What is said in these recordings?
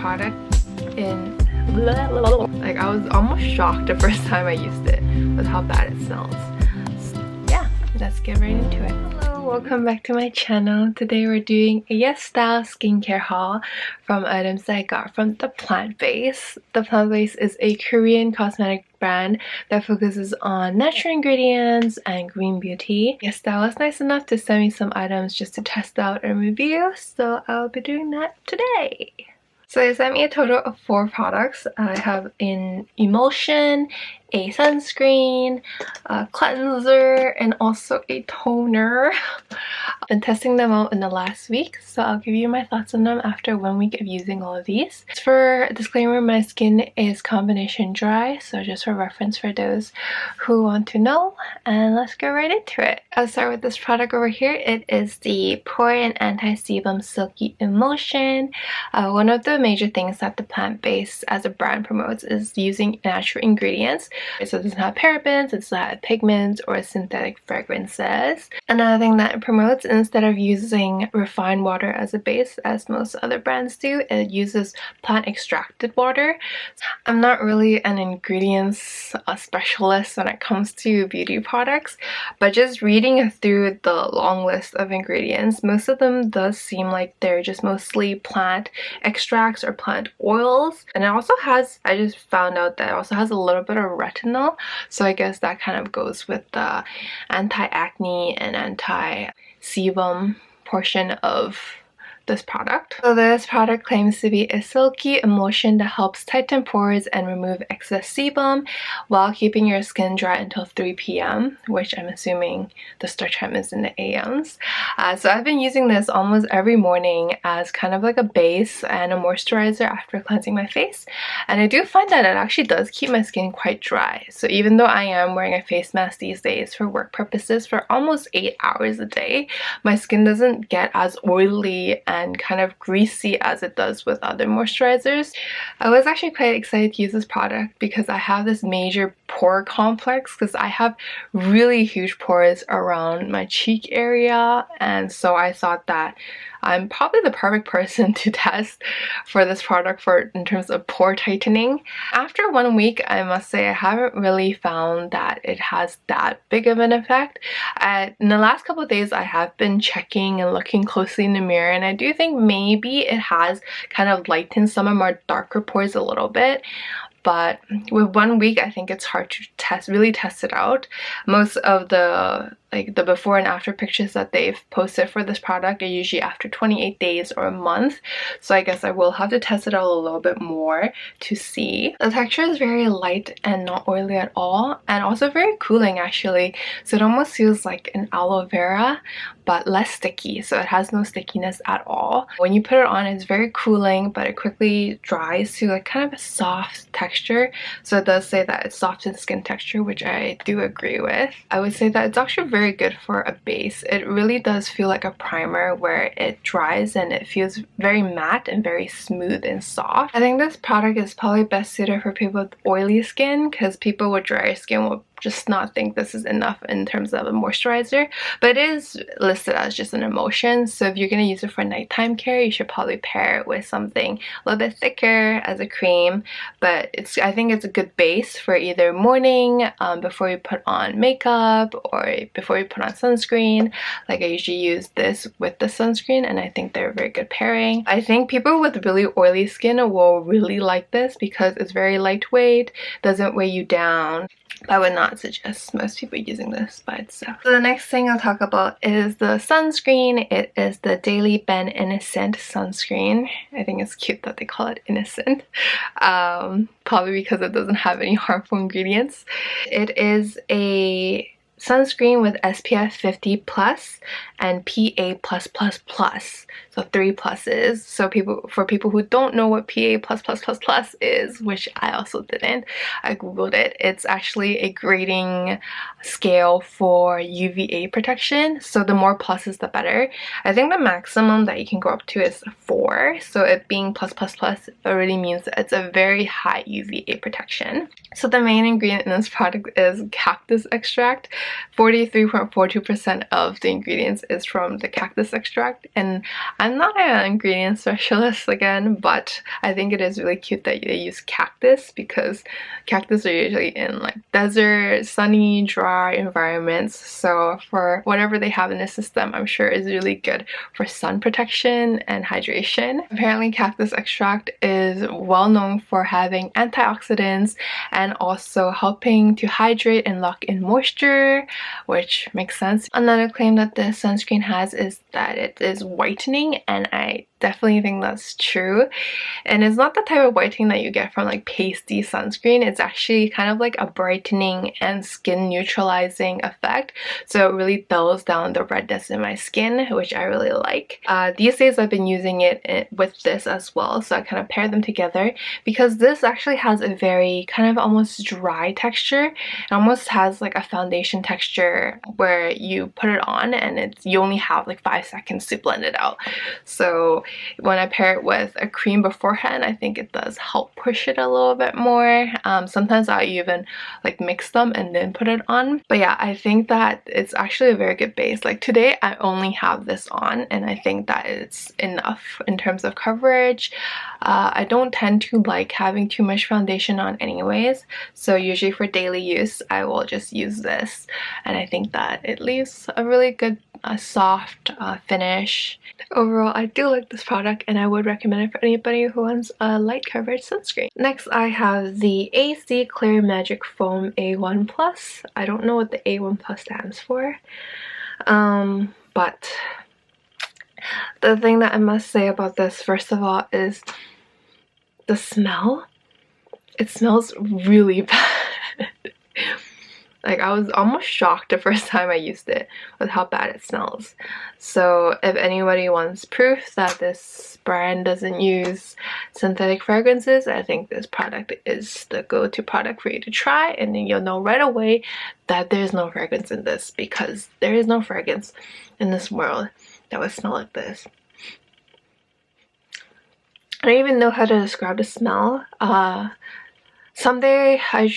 product in like I was almost shocked the first time I used it with how bad it smells. So, yeah, let's get right into it. Hello, welcome back to my channel. Today we're doing a Yesstyle skincare haul from items that I got from The Plant Base. The Plant Base is a Korean cosmetic brand that focuses on natural ingredients and green beauty. Yesstyle was nice enough to send me some items just to test out and review, so I'll be doing that today. So they sent me a total of 4 products. I have an emulsion, a sunscreen, a cleanser, and also a toner. I've been testing them out in the last week, so I'll give you my thoughts on them after 1 week of using all of these. For a disclaimer, my skin is combination dry, so just for reference for those who want to know, and let's go right into it. I'll start with this product over here. It is the Pore and Anti-Sebum Silky Emulsion. One of the major things that The Plant Base as a brand promotes is using natural ingredients. So it doesn't have parabens, it doesn't have pigments or synthetic fragrances. Another thing that it promotes, instead of using refined water as a base as most other brands do, it uses plant extracted water. I'm not really an ingredients specialist when it comes to beauty products, but just reading through the long list of ingredients, most of them does seem like they're just mostly plant extracts or plant oils. And it also has, I just found out that it also has a little bit of retinol, so I guess that kind of goes with the anti-acne and anti-sebum portion of this product. So this product claims to be a silky emulsion that helps tighten pores and remove excess sebum while keeping your skin dry until 3 p.m, which I'm assuming the start time is in the AMs. So I've been using this almost every morning as kind of like a base and a moisturizer after cleansing my face, and I do find that it actually does keep my skin quite dry. So even though I am wearing a face mask these days for work purposes for almost 8 hours a day, my skin doesn't get as oily and kind of greasy as it does with other moisturizers. I was actually quite excited to use this product because I have this major pore complex, because I have really huge pores around my cheek area, and so I thought that I'm probably the perfect person to test for this product in terms of pore tightening. After 1 week, I must say I haven't really found that it has that big of an effect. In the last couple of days, I have been checking and looking closely in the mirror, and I do think maybe it has kind of lightened some of my darker pores a little bit. But with 1 week, I think it's hard to really test it out. Most of the before and after pictures that they've posted for this product are usually after 28 days or a month. So I guess I will have to test it out a little bit more to see. The texture is very light and not oily at all, and also very cooling actually. So it almost feels like an aloe vera, but less sticky. So it has no stickiness at all. When you put it on, it's very cooling, but it quickly dries to like kind of a soft texture. So it does say that it's soft in skin texture, which I do agree with. I would say that it's actually very good for a base. It really does feel like a primer where it dries and it feels very matte and very smooth and soft. I think this product is probably best suited for people with oily skin, because people with drier skin will just not think this is enough in terms of a moisturizer, but it is listed as just an emulsion. So if you're going to use it for nighttime care, you should probably pair it with something a little bit thicker as a cream. But I think it's a good base for either morning, before you put on makeup, or before you put on sunscreen. Like I usually use this with the sunscreen, and I think they're a very good pairing. I think people with really oily skin will really like this because it's very lightweight, doesn't weigh you down. I would not suggest most people using this by itself. So the next thing I'll talk about is the sunscreen. It is the Dailiben Innocent sunscreen. I think it's cute that they call it innocent. Probably because it doesn't have any harmful ingredients. It is a sunscreen with SPF 50+ and PA+++. So 3 pluses. So for people who don't know what PA++++ is, which I also didn't, I googled it. It's actually a grading scale for UVA protection. So the more pluses, the better. I think the maximum that you can go up to is 4. So it being +++ already means that it's a very high UVA protection. So the main ingredient in this product is cactus extract, 43.42% of the ingredients is from the cactus extract, and I'm not an ingredient specialist again, but I think it is really cute that they use cactus because cactus are usually in like desert, sunny, dry environments, so for whatever they have in the system, I'm sure is really good for sun protection and hydration. Apparently cactus extract is well known for having antioxidants and also helping to hydrate and lock in moisture, which makes sense. Another claim that this sunscreen has is that it is whitening, and I definitely think that's true. And it's not the type of whitening that you get from like pasty sunscreen. It's actually kind of like a brightening and skin neutralizing effect, so it really dulls down the redness in my skin, which I really like. These days I've been using it with this as well, so I kind of pair them together because this actually has a very kind of almost dry texture. It almost has like a foundation texture where you put it on and you only have like 5 seconds to blend it out. So when I pair it with a cream beforehand, I think it does help push it a little bit more. Sometimes I even like mix them and then put it on. But yeah, I think that it's actually a very good base. Like today I only have this on and I think that it's enough in terms of coverage. I don't tend to like having too much foundation on anyways, so usually for daily use I will just use this, and I think that it leaves a really good soft finish. Overall, I do like this product and I would recommend it for anybody who wants a light coverage sunscreen. Next, I have the AC Clear Magic Foam A1 Plus. I don't know what the A1 Plus stands for, but the thing that I must say about this, first of all, is the smell. It smells really bad. Like, I was almost shocked the first time I used it with how bad it smells. So if anybody wants proof that this brand doesn't use synthetic fragrances, I think this product is the go-to product for you to try, and then you'll know right away that there's no fragrance in this, because there is no fragrance in this world that would smell like this. I don't even know how to describe the smell. Someday I'm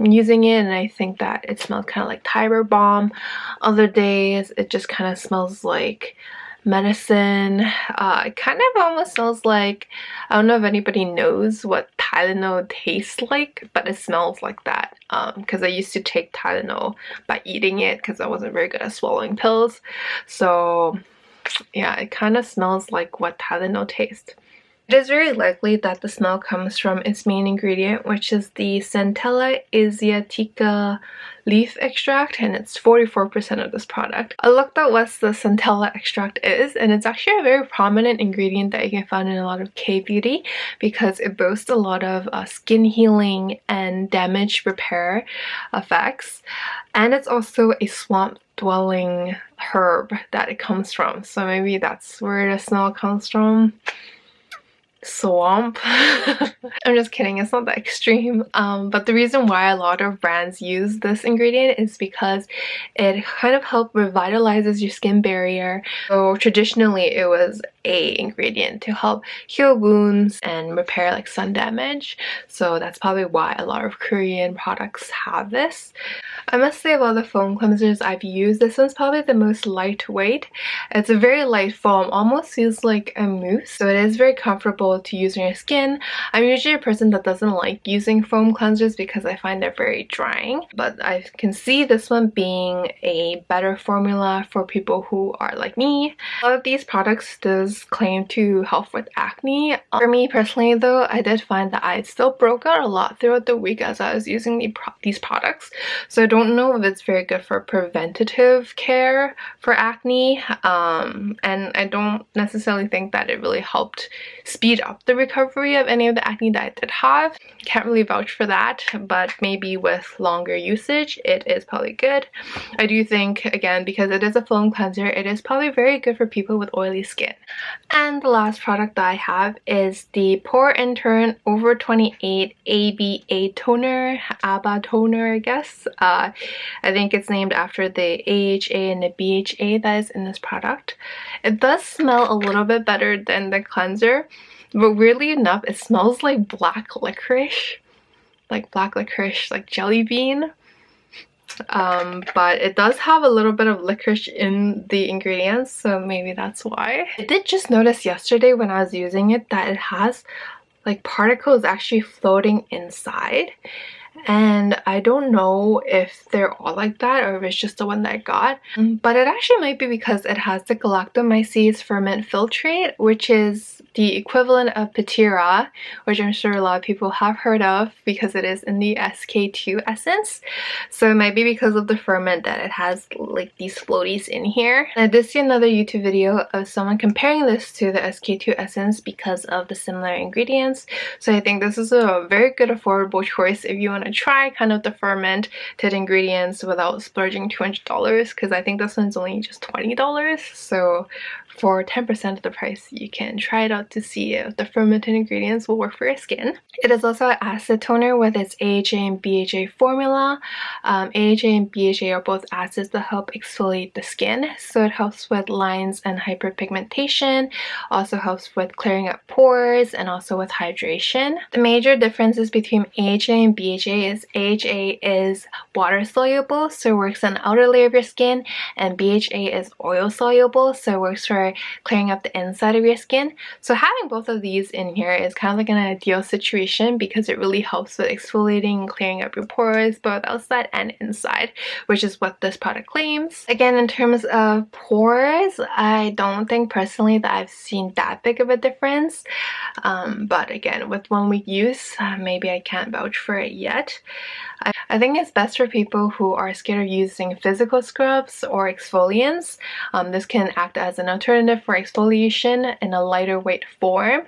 using it and I think that it smells kind of like Tiber Balm. Other days it just kind of smells like medicine. It kind of almost smells like, I don't know if anybody knows what Tylenol tastes like, but it smells like that. Because I used to take Tylenol by eating it because I wasn't very good at swallowing pills. So yeah, it kind of smells like what Tylenol tastes. It is very likely that the smell comes from its main ingredient, which is the Centella asiatica leaf extract, and it's 44% of this product. I looked at what the Centella extract is, and it's actually a very prominent ingredient that you can find in a lot of K-beauty because it boasts a lot of skin healing and damage repair effects, and it's also a swamp dwelling herb that it comes from, so maybe that's where the smell comes from. Swamp. I'm just kidding, it's not that extreme, but the reason why a lot of brands use this ingredient is because it kind of helps revitalizes your skin barrier. So traditionally it was a ingredient to help heal wounds and repair like sun damage, so that's probably why a lot of Korean products have this. I must say, of all the foam cleansers I've used, this one's probably the most lightweight. It's a very light foam, almost feels like a mousse, so it is very comfortable to use on your skin. I'm usually a person that doesn't like using foam cleansers because I find they're very drying, but I can see this one being a better formula for people who are like me. A lot of these products does claim to help with acne. For me personally though, I did find that I still broke out a lot throughout the week as I was using these products, so I don't know if it's very good for preventative care for acne, and I don't necessarily think that it really helped speed up the recovery of any of the acne that I did have. Can't really vouch for that, but maybe with longer usage it is probably good. I do think, again, because it is a foam cleanser, it is probably very good for people with oily skin. And the last product that I have is the Pore Intern Over 28 ABA Toner, ABA Toner I guess. I think it's named after the AHA and the BHA that is in this product. It does smell a little bit better than the cleanser, but weirdly enough it smells like black licorice, like jelly bean. but it does have a little bit of licorice in the ingredients, so maybe that's why. I did just notice yesterday when I was using it that it has like particles actually floating inside, and I don't know if they're all like that or if it's just the one that I got, but it actually might be because it has the galactomyces ferment filtrate, which is the equivalent of Pitira, which I'm sure a lot of people have heard of because it is in the SK2 essence. So it might be because of the ferment that it has like these floaties in here. And I did see another YouTube video of someone comparing this to the SK2 essence because of the similar ingredients. So I think this is a very good affordable choice if you want to try kind of the fermented ingredients without splurging $200, because I think this one's only just $20. So for 10% of the price, you can try it out to see if the fermented ingredients will work for your skin. It is also an acid toner with its AHA and BHA formula. AHA and BHA are both acids that help exfoliate the skin, so it helps with lines and hyperpigmentation, also helps with clearing up pores, and also with hydration. The major differences between AHA and BHA is AHA is water soluble, so it works on the outer layer of your skin, and BHA is oil soluble, so it works for clearing up the inside of your skin. So having both of these in here is kind of like an ideal situation because it really helps with exfoliating and clearing up your pores, both outside and inside, which is what this product claims. Again, in terms of pores, I don't think personally that I've seen that big of a difference, but again, with 1 week use, maybe I can't vouch for it yet. I think it's best for people who are scared of using physical scrubs or exfoliants. This can act as an alternative for exfoliation in a lighter weight form.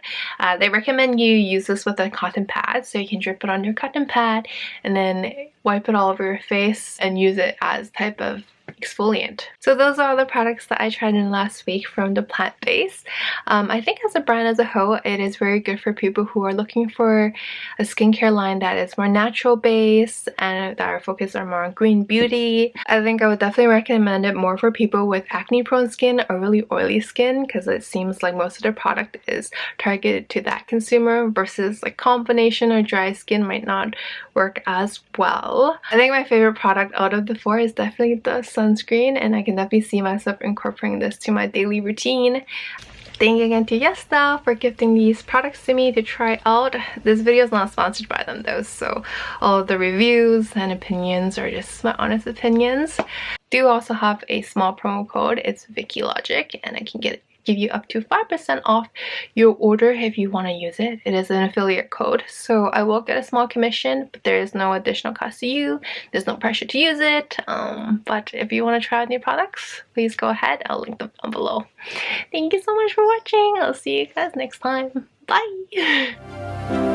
They recommend you use this with a cotton pad, so you can drip it on your cotton pad and then wipe it all over your face and use it as type of exfoliant. So those are all the products that I tried in last week from the plant base. I think as a brand as a whole, it is very good for people who are looking for a skincare line that is more natural based and that are focused on more on green beauty. I think I would definitely recommend it more for people with acne prone skin or really oily skin, because it seems like most of their product is targeted to that consumer versus like combination or dry skin might not work as well. I think my favorite product out of the four is definitely the sunscreen, and I can definitely see myself incorporating this to my daily routine. Thank you again to Yesstyle for gifting these products to me to try out. This video is not sponsored by them though, so all of the reviews and opinions are just my honest opinions. Do also have a small promo code. It's VickyLogic, and I can give you up to 5% off your order if you want to use it. It is an affiliate code, so I will get a small commission, but there is no additional cost to you. There's no pressure to use it, but if you want to try out new products, please go ahead. I'll link them down below. Thank you so much for watching. I'll see you guys next time. Bye!